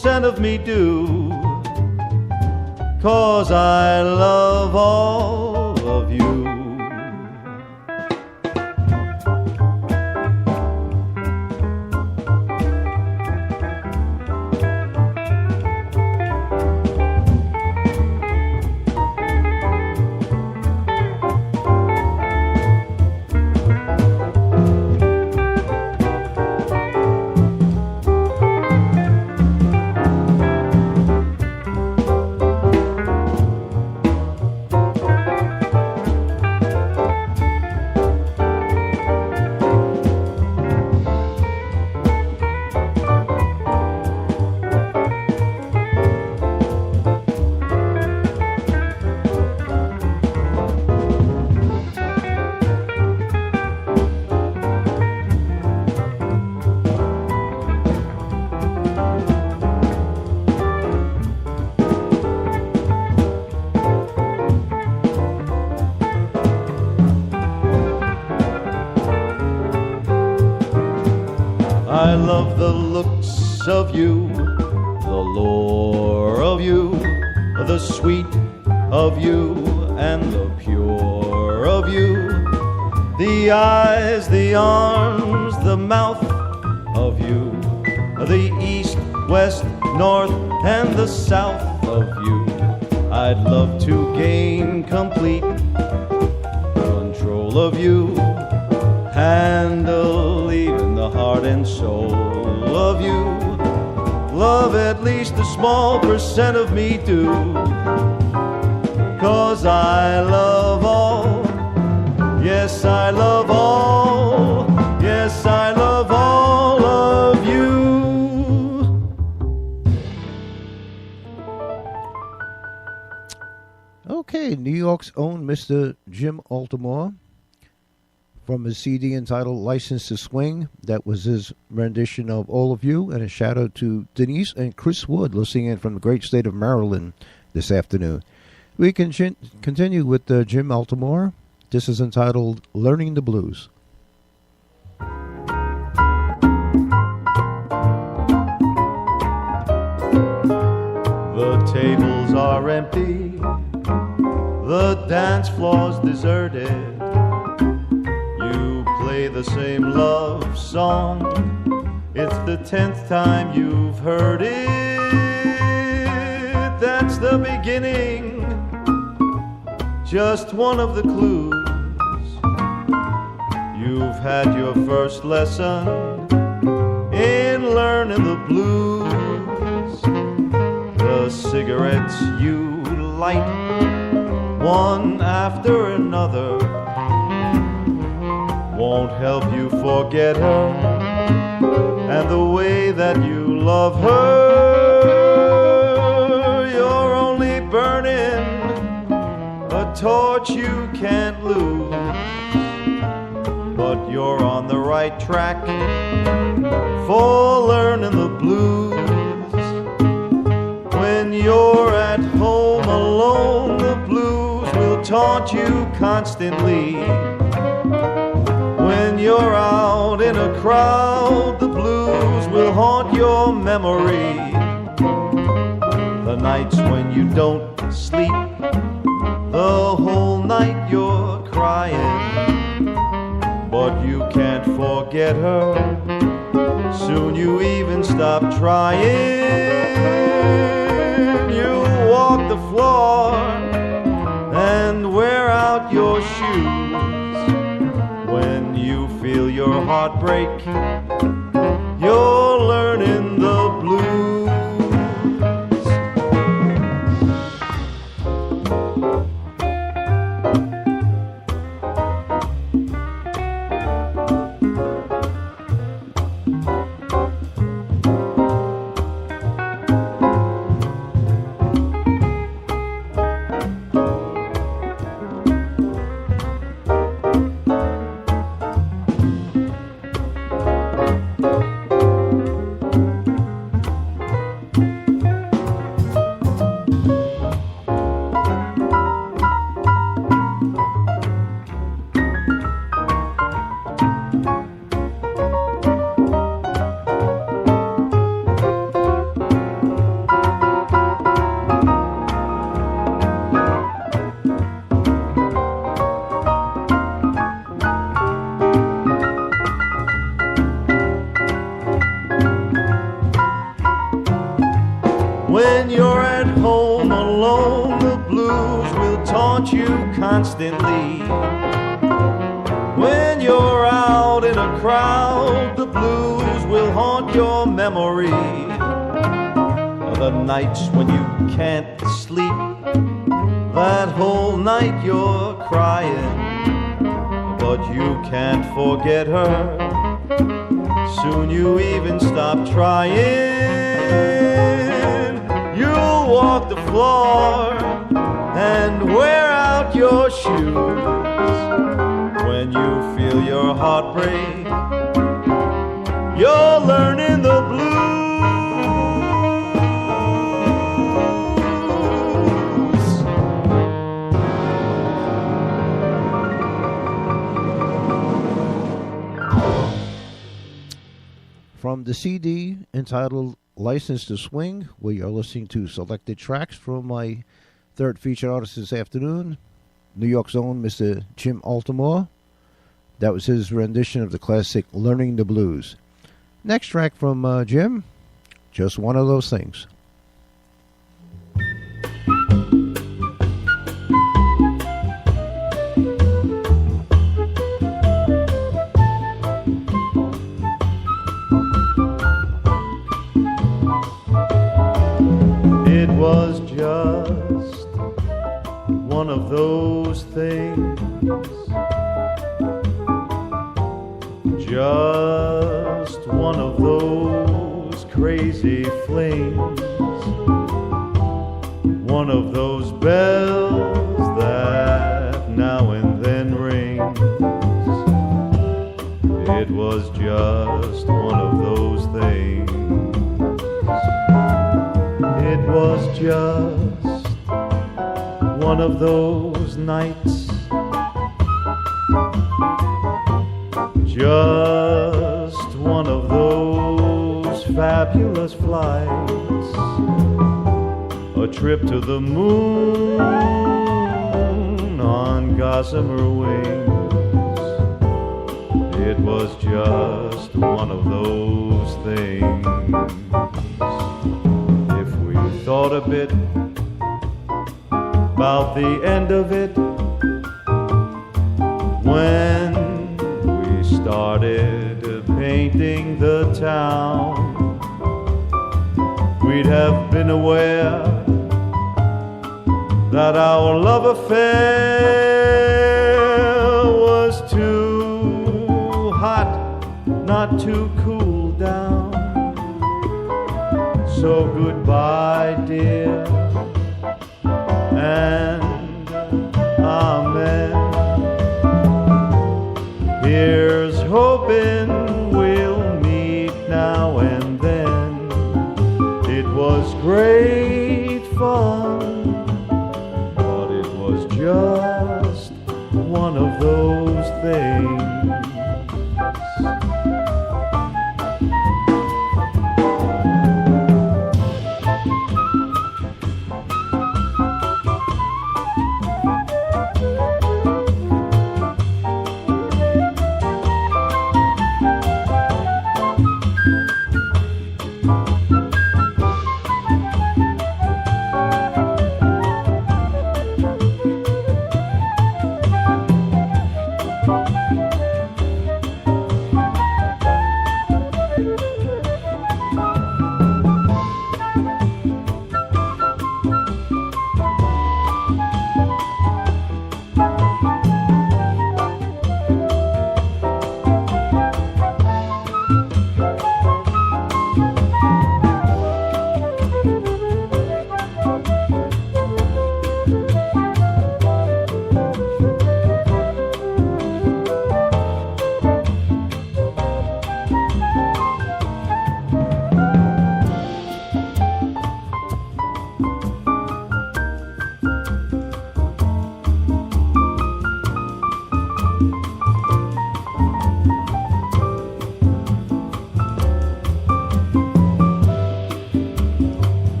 percent of me do, 'cause I love all of you. I love the looks of you, the lure of you, the sweet of you, and the pure of you. The eyes, the arms, the mouth of you, the east, west, north, and the south of you. I'd love to gain complete control of you, handle even the heart and soul of you. Love at least a small percent of me do, 'cause I love all, yes I love all, yes I love all of you. Okay, New York's own Mr. Jim Altamore, from his CD entitled License to Swing. That was his rendition of All of You, and a shout out to Denise and Chris Wood listening in from the great state of Maryland this afternoon. We can continue with Jim Altamore. This is entitled Learning the Blues. The tables are empty, the dance floor's deserted. You play the same love song, it's the 10th time you've heard it. That's the beginning, just one of the clues. You've had your first lesson in learning the blues. The cigarettes you light, one after another, won't help you forget her and the way that you love her. You're only burning a torch you can't lose, but you're on the right track for learning the blues. When you're at home alone, the blues will taunt you constantly. When you're out in a crowd, the blues will haunt your memory. The nights when you don't sleep, the whole night you're crying, but you can't forget her. Soon you even stop trying. You walk the floor and wear out your shoes. When you feel your heart break, you're learning the blues. When you're at home alone, the blues will taunt you constantly. When you're out in a crowd, the blues will haunt your memory. The nights when you can't sleep, that whole night you're crying, but you can't forget her. Soon you even stop trying. You'll walk the floor and wear out your shoes. When you feel your heart break, you're learning the blues. From the CD entitled License to Swing, we are listening to selected tracks from my third featured artist this afternoon, New York's own Mr. Jim Altamore. That was his rendition of the classic Learning the Blues. Next track from Jim, Just One of Those Things. It was just one of those things, just one of those crazy flings, one of those bells that now and then rings. It was just one of those things. It was just one of those nights, just one of those fabulous flights, a trip to the moon on gossamer wings. It was just one of those things. Thought a bit about the end of it, when we started painting the town, we'd have been aware that our love affair was too hot not to cool down. So goodbye, dear, and amen. Here's hoping we'll meet now and then. It was great fun, but it was just one of those things.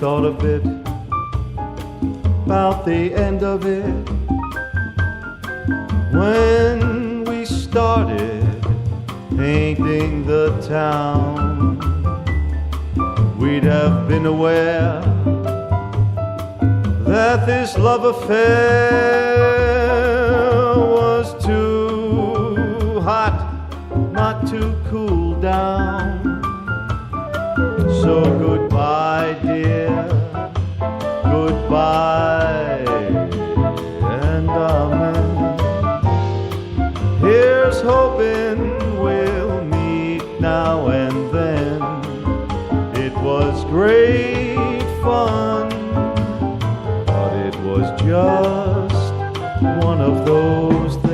thought a bit about the end of it when we started painting the town. We'd have been aware that this love affair was too hot not to cool down. So goodbye, dear, goodbye, and amen. Here's hoping we'll meet now and then. It was great fun, but it was just one of those things.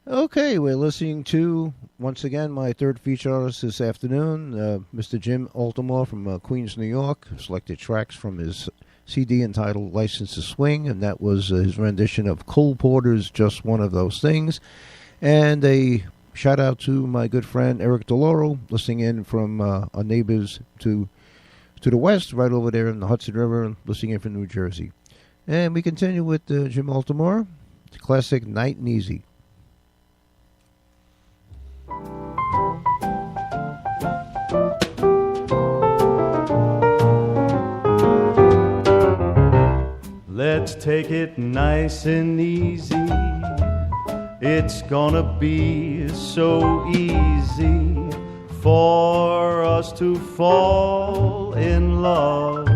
Okay, we're listening to, once again, my third feature artist this afternoon, Mr. Jim Altamore from Queens, New York. Selected tracks from his CD entitled License to Swing, and that was his rendition of Cole Porter's Just One of Those Things. And a shout out to my good friend Eric DeLauro, listening in from our neighbors to the west, right over there in the Hudson River, listening in from New Jersey. And we continue with Jim Altamore, the classic Night and Easy. Let's take it nice and easy. It's gonna be so easy for us to fall in love.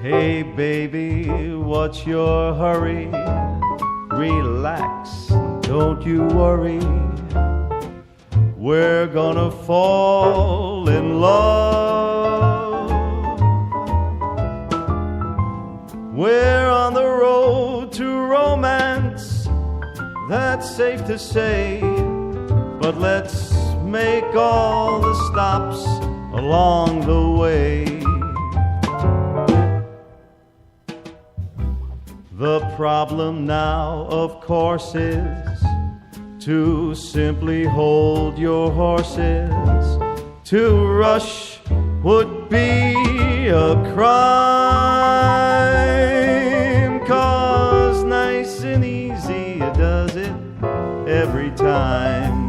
Hey baby, what's your hurry? Relax, don't you worry. We're gonna fall in love. We're on the road to romance, that's safe to say. But let's make all the stops along the way. The problem now, of course, is to simply hold your horses. To rush would be a crime, 'cause nice and easy does it every time.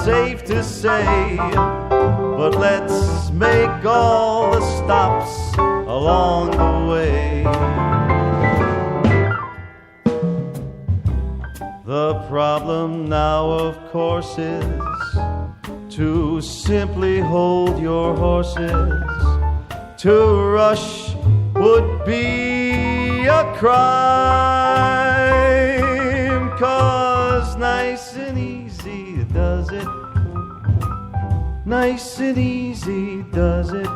Safe to say, but let's make all the stops along the way. The problem now, of course, is to simply hold your horses. To rush would be a crime, 'cause now Nice and easy does it. Nice and easy does it.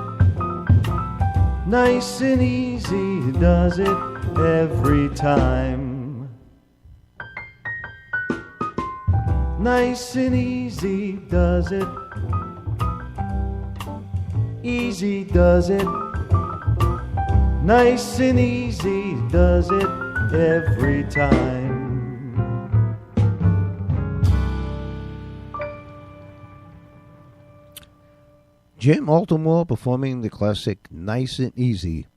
Nice and easy does it every time. Nice and easy does it. Easy does it. Nice and easy does it every time. Jim Altamore performing the classic Nice and Easy.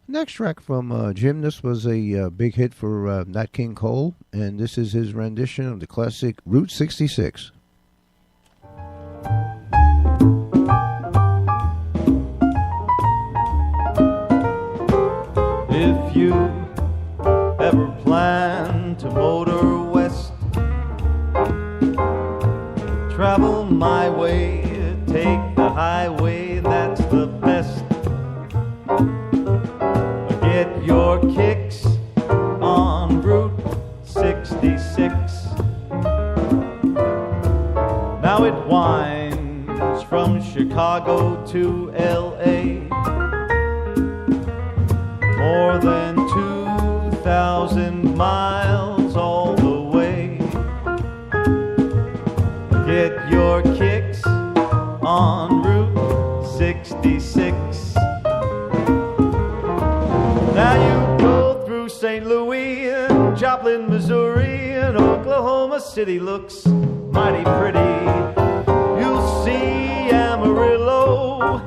Next track from Jim, this was a big hit for Nat King Cole, and this is his rendition of the classic Route 66. If you ever plan to motor west, travel my way, take the highway, that's the best. Get your kicks on Route 66. Now it winds from Chicago to L.A. More than 2,000 miles all the way. Get your kicks on Route 66. Now you go through St. Louis and Joplin, Missouri, and Oklahoma City looks mighty pretty. You'll see Amarillo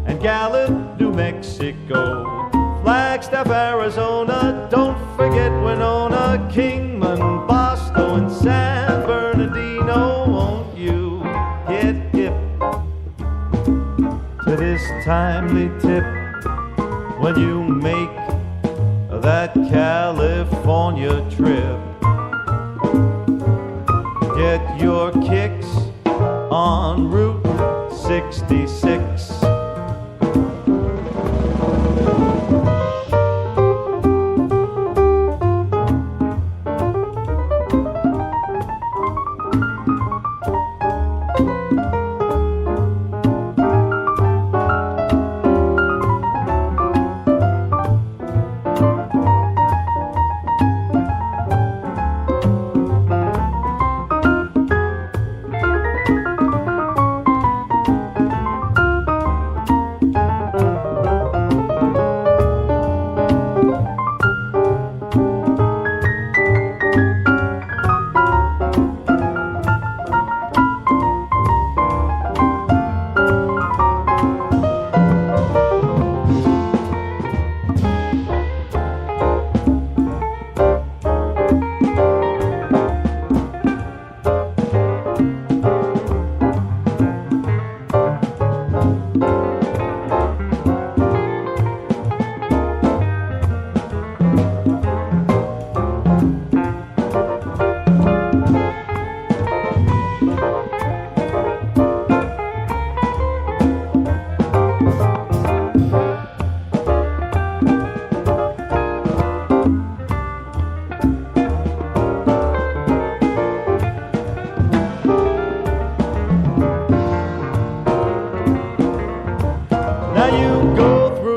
and Gallup, New Mexico, Flagstaff, Arizona, don't forget Winona, Kingman, Boston, and San Bernardino. Won't you get hip to this timely tip when you make that California trip? Get your kicks on Route 66.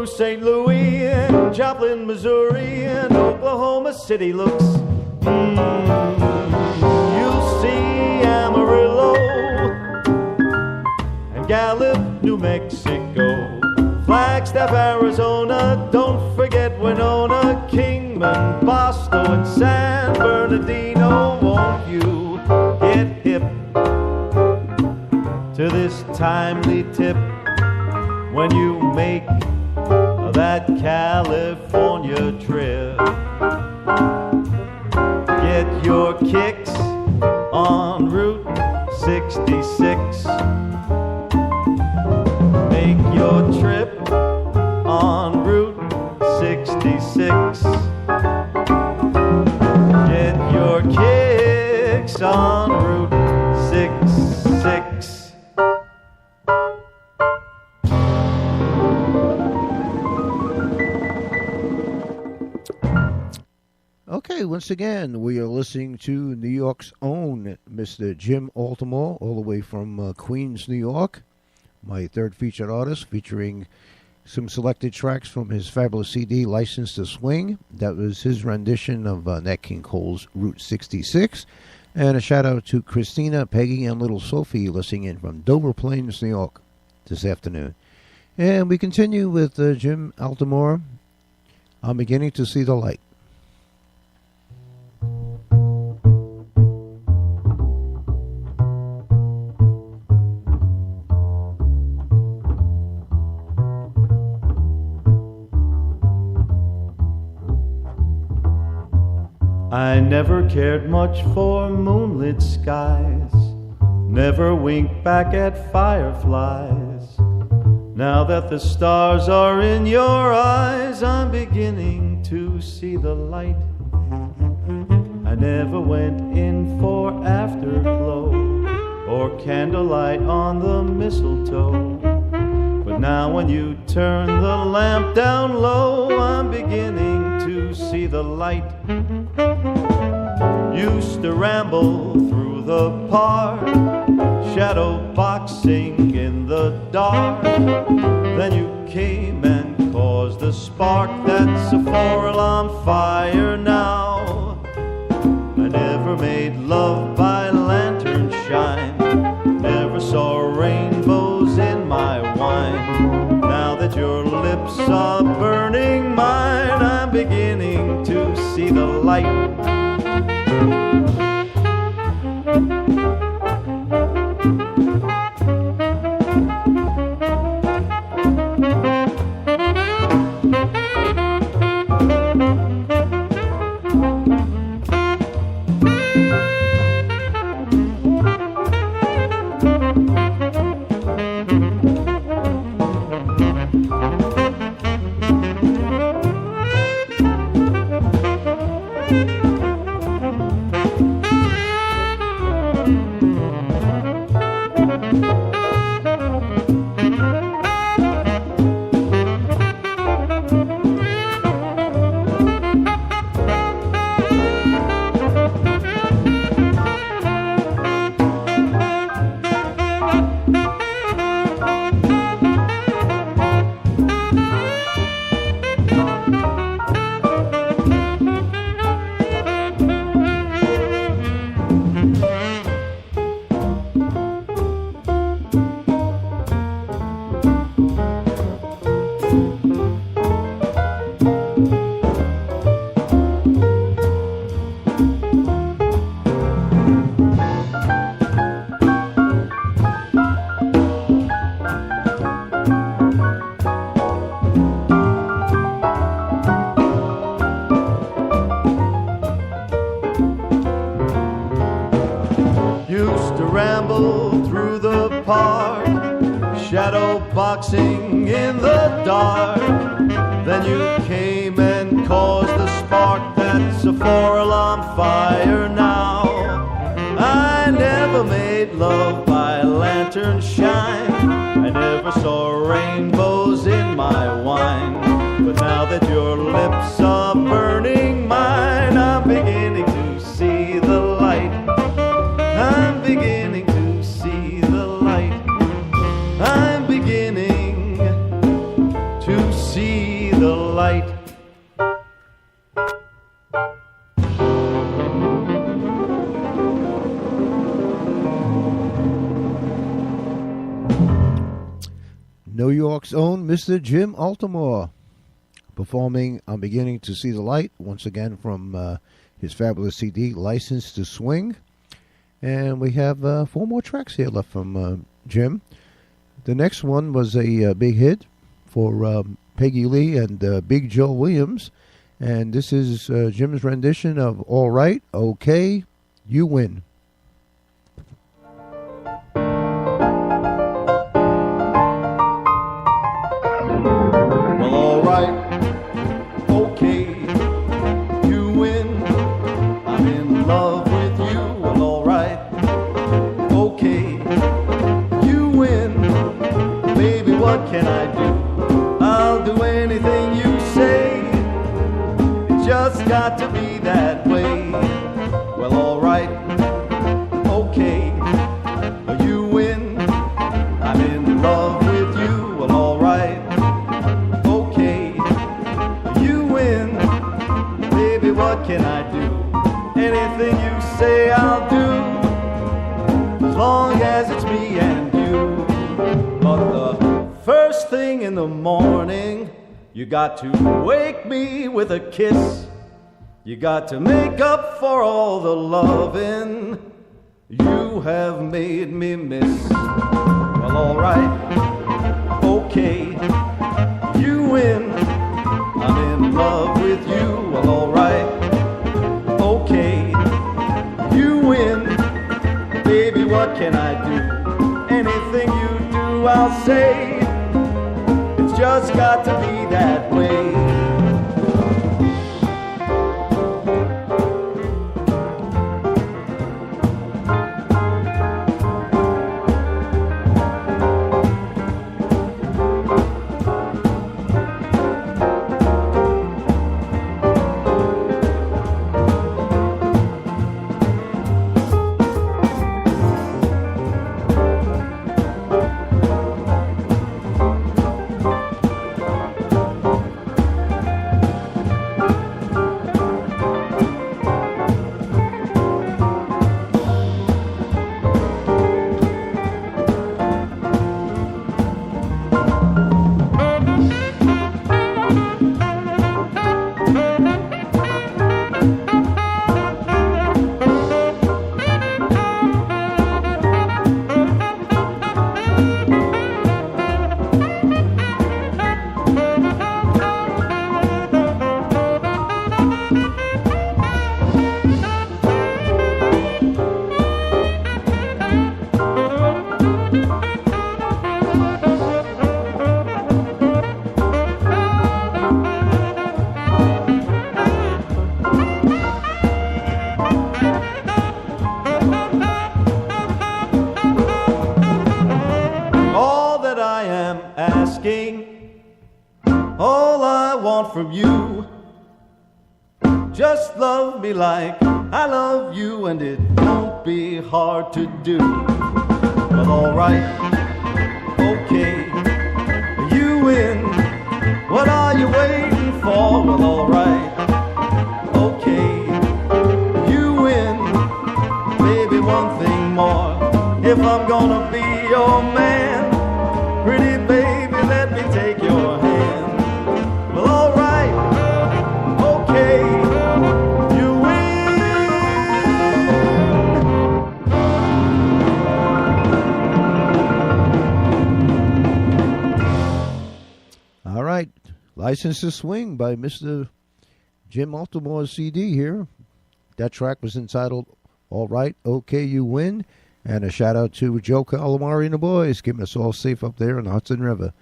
St. Louis and Joplin, Missouri, and Oklahoma City looks. You'll see Amarillo and Gallup, New Mexico, Flagstaff, Arizona, don't forget Winona, Kingman, Boston, and San Bernardino. Won't you get hip to this timely tip when you make that California trip? Get your kicks on Route 66. Make your trip on Route 66. Get your kicks on Route 66. Okay, once again, we are listening to New York's own Mr. Jim Altamore, all the way from Queens, New York. My third featured artist, featuring some selected tracks from his fabulous CD, License to Swing. That was his rendition of Nat King Cole's Route 66. And a shout out to Christina, Peggy, and little Sophie listening in from Dover Plains, New York this afternoon. And we continue with Jim Altamore. I'm beginning to see the light. I never cared much for moonlit skies, never winked back at fireflies. Now that the stars are in your eyes, I'm beginning to see the light. I never went in for afterglow or candlelight on the mistletoe. But now when you turn the lamp down low, I'm beginning to see the light. Used to ramble through the park, shadow boxing in the dark. Then you came and caused a spark that's a 4-alarm fire now. I never made love by lantern shine, never saw rainbows in my wine. Now that your lips are burning mine, I'm beginning to see the light. Boxing in the dark. Then you came and caused the spark that's a 4-alarm fire now. I never made love by lantern shine, I never saw rainbows in my wine. But now that your lips are burning mine, I'm beginning to see the light. I'm beginning to see the light. I'm beginning to see the light. New York's own Mr. Jim Altamore performing I'm Beginning to See the Light, once again from his fabulous CD, License to Swing. And we have 4 more tracks here left from Jim. The next one was a big hit for Peggy Lee and Big Joe Williams. And this is Jim's rendition of All Right, Okay, You Win. Well, all right, okay, you win. I'm in love with you. Well, all right, okay, you win. Baby, what can I do? I'll do anything you say. It just got to be that way. as it's me and you. But the first thing in the morning, you got to wake me with a kiss. You got to make up for all the loving you have made me miss. Well, all right, okay, you win. I'm in love with you. Well, all right, okay, you win. Baby, what can I do? Anything you do, I'll say. It's just got to be that way. All I want from you, just love me like I love you, and it won't be hard to do. Well, all right, okay, you win. What are you waiting for? Well, all right, okay, you win. Baby, one thing more. If I'm gonna be your man, pretty baby, let me take your hand. Well, all right, okay, you win. All right, License to Swing by Mr. Jim Altamore's CD here. That track was entitled All Right, Okay, You Win. And a shout out to Joe Altamore and the boys, keeping us all safe up there in the Hudson River.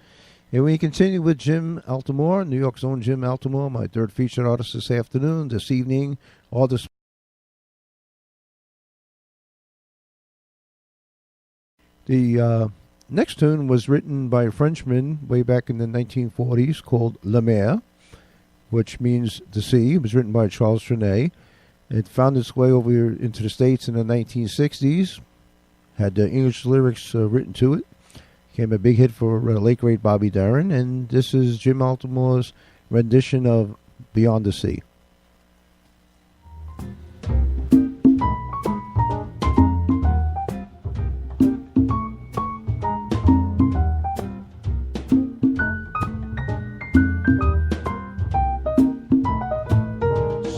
And we continue with Jim Altamore, New York's own Jim Altamore, my third featured artist this afternoon, this evening, all this. The next tune was written by a Frenchman way back in the 1940s called La Mer, which means the sea. It was written by Charles Trenet. It found its way over into the States in the 1960s. Had English lyrics written to it. Became a big hit for late great Bobby Darin, and this is Jim Altamore's rendition of Beyond the Sea.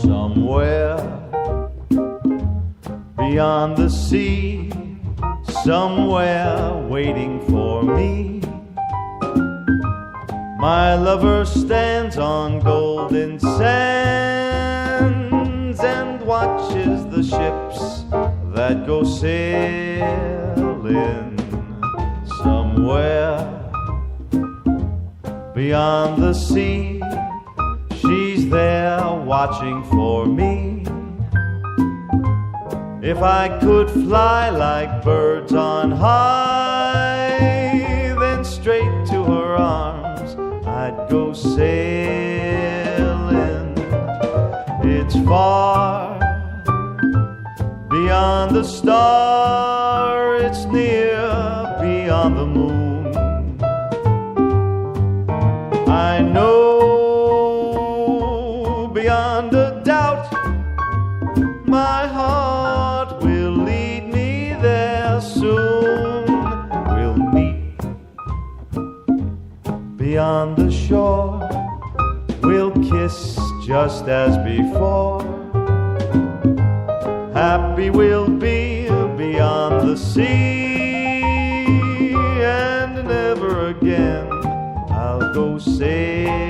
Somewhere beyond the sea, somewhere waiting for me, my lover stands on golden sands and watches the ships that go sailing. Somewhere beyond the sea, she's there watching for me. If I could fly like birds on high, then straight to her arms I'd go sailing. It's far beyond the star, it's near beyond the moon. I know beyond a doubt my heart will lead me there soon. beyond the shore. We'll kiss just as before. Happy we'll be beyond the sea, and never again I'll go sailing.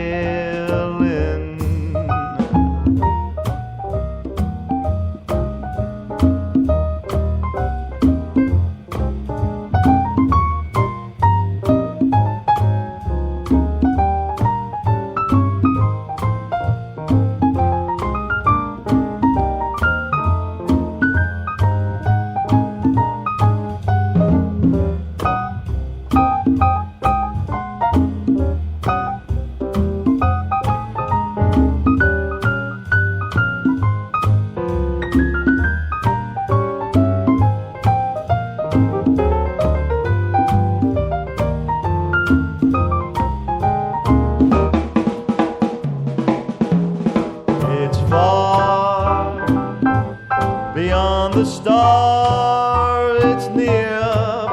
Beyond the star, it's near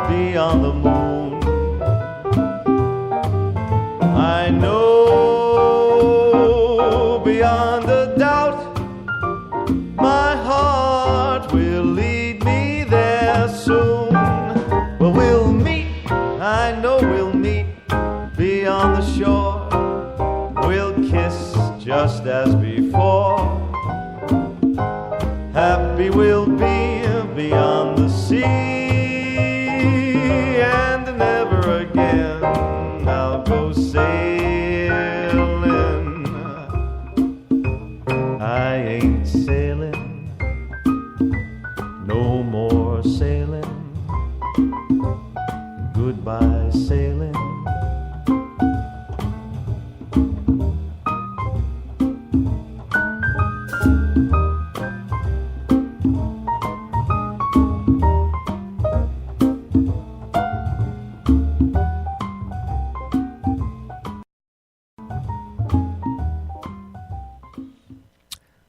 beyond the moon. I know beyond a doubt my heart will lead me there soon. Well, we'll meet, I know we'll meet beyond the shore. We'll kiss just as before. Happy we'll be beyond the sea, and never again I'll go sailing. I ain't sailing, no more sailing. Goodbye sailing.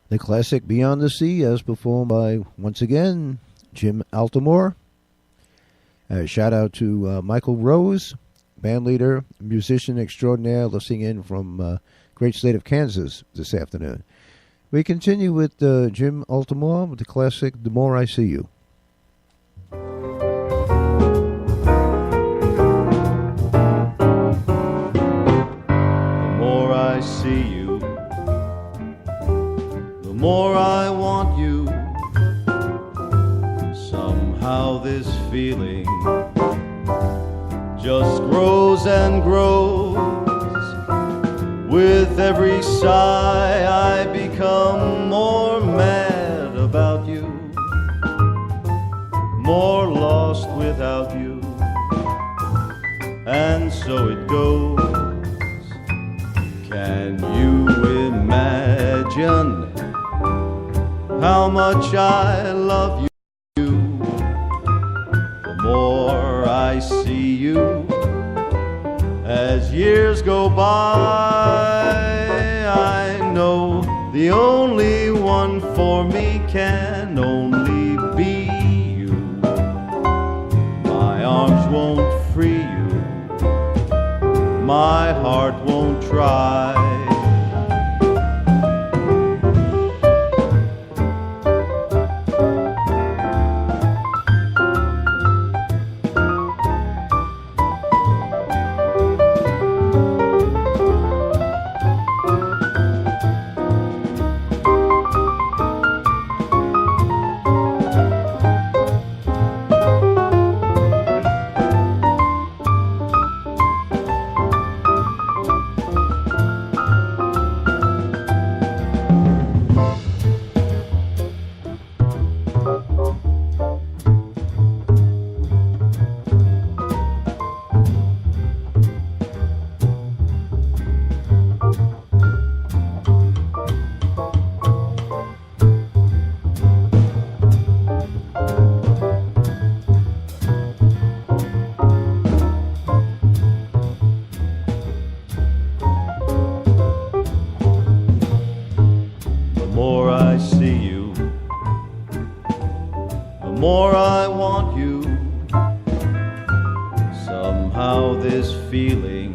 The classic Beyond the Sea, as performed by, once again, Jim Altamore. Shout out to Michael Rose, bandleader, musician extraordinaire, listening in from great state of Kansas this afternoon. We continue with Jim Altamore with the classic The More I See You. The more I see you, the more I want you. Somehow this feeling just grows and grows. With every sigh I become more mad about you, more lost without you. And so it goes. Can you imagine how much I love you? The more I see you, as years go by, I know the only one for me can only be you. My arms won't free you, my heart won't try. The more I see you, the more I want you. Somehow this feeling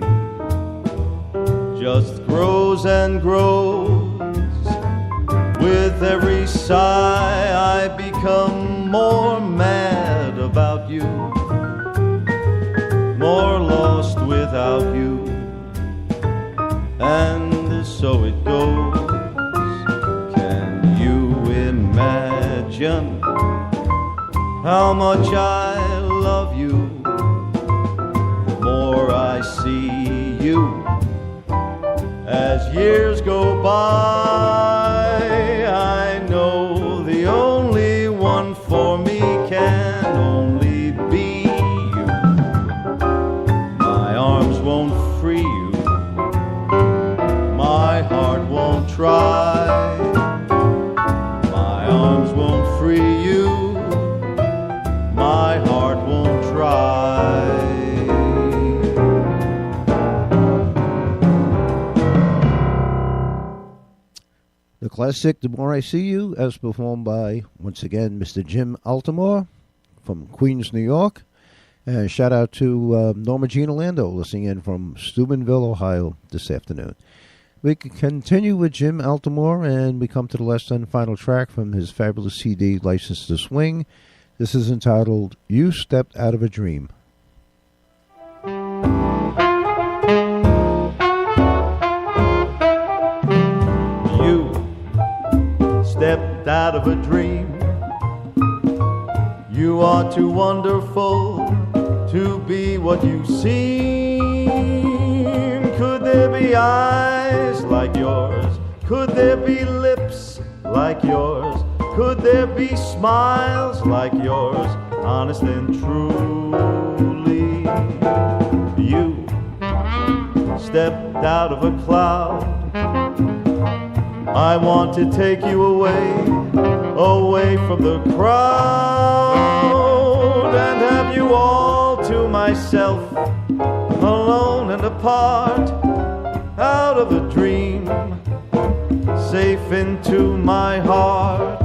just grows and grows. With every sigh I become more mad about you, more lost without you. And so it goes. Can you imagine how much I love you? The more I see you as years go by, I know the only one for me can only be you. My arms won't free you, my heart won't try. My arms won't free you, my heart won't try. The classic The More I See You, as performed by, once again, Mr. Jim Altamore from Queens, New York. And shout out to Norma Jean Orlando, listening in from Steubenville, Ohio this afternoon. We can continue with Jim Altamore, and we come to the last and final track from his fabulous CD, License to Swing. This is entitled, You Stepped Out of a Dream. You stepped out of a dream. You are too wonderful to be what you seem. Could there be eyes like yours? Could there be lips like yours? Could there be smiles like yours? Honest and truly, you stepped out of a cloud. I want to take you away, away from the crowd, and have you all to myself, alone and apart, out of a dream, safe into my heart.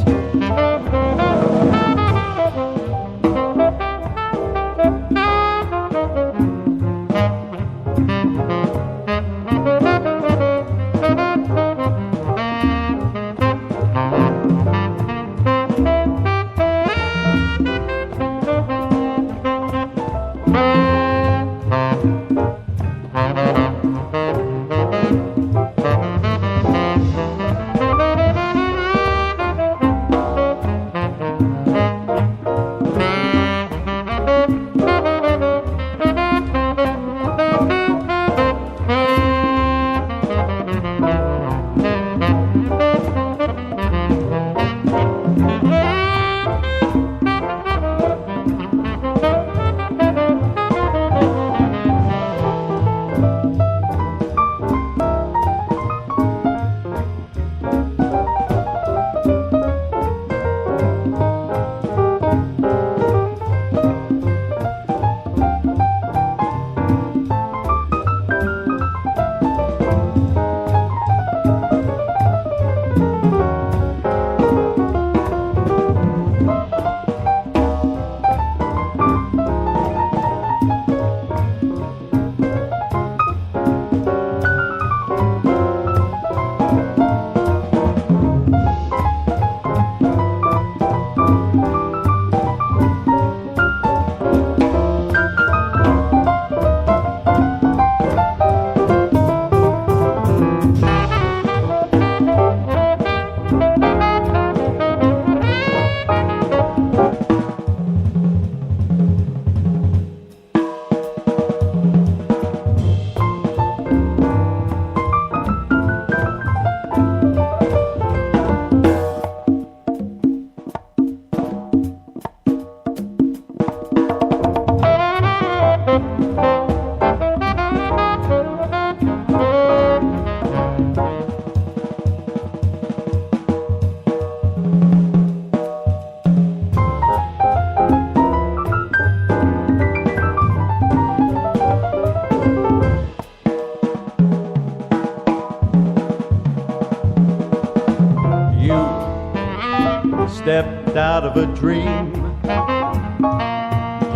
Stepped out of a dream.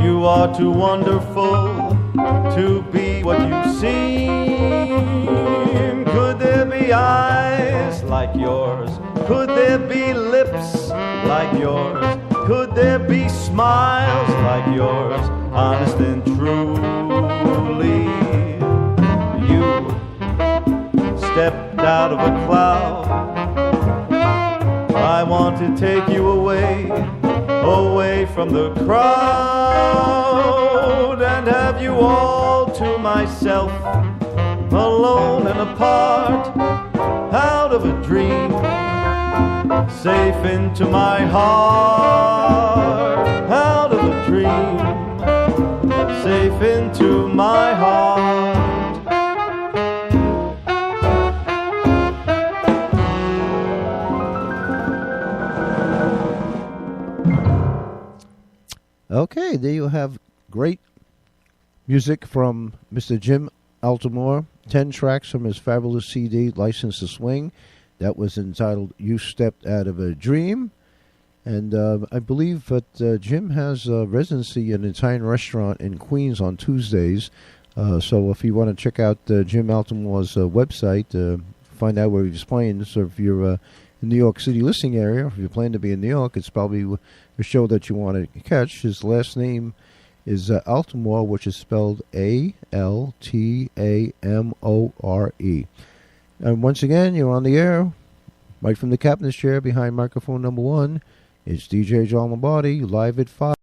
You are too wonderful to be what you seem. like yours? Could there be lips like yours? Could there be smiles like yours? Honest and truly, you stepped out of a cloud. I want to take you away, away from the crowd, and have you all to myself, alone and apart, out of a dream, safe into my heart, out of a dream, safe into my heart. Okay, there you have great music from Mr. Jim Altamore. 10 tracks from his fabulous CD, License to Swing. That was entitled You Stepped Out of a Dream. And I believe that Jim has a residency in an Italian restaurant in Queens on Tuesdays. So if you want to check out Jim Altamore's website, find out where he's playing. So if you're in the New York City listening area, if you plan to be in New York, it's probably a show that you want to catch. His last name is Altamore, which is spelled Altamore. And once again, you're on the air, right from the captain's chair behind microphone number 1. It's DJ John Lombardi, live at 5.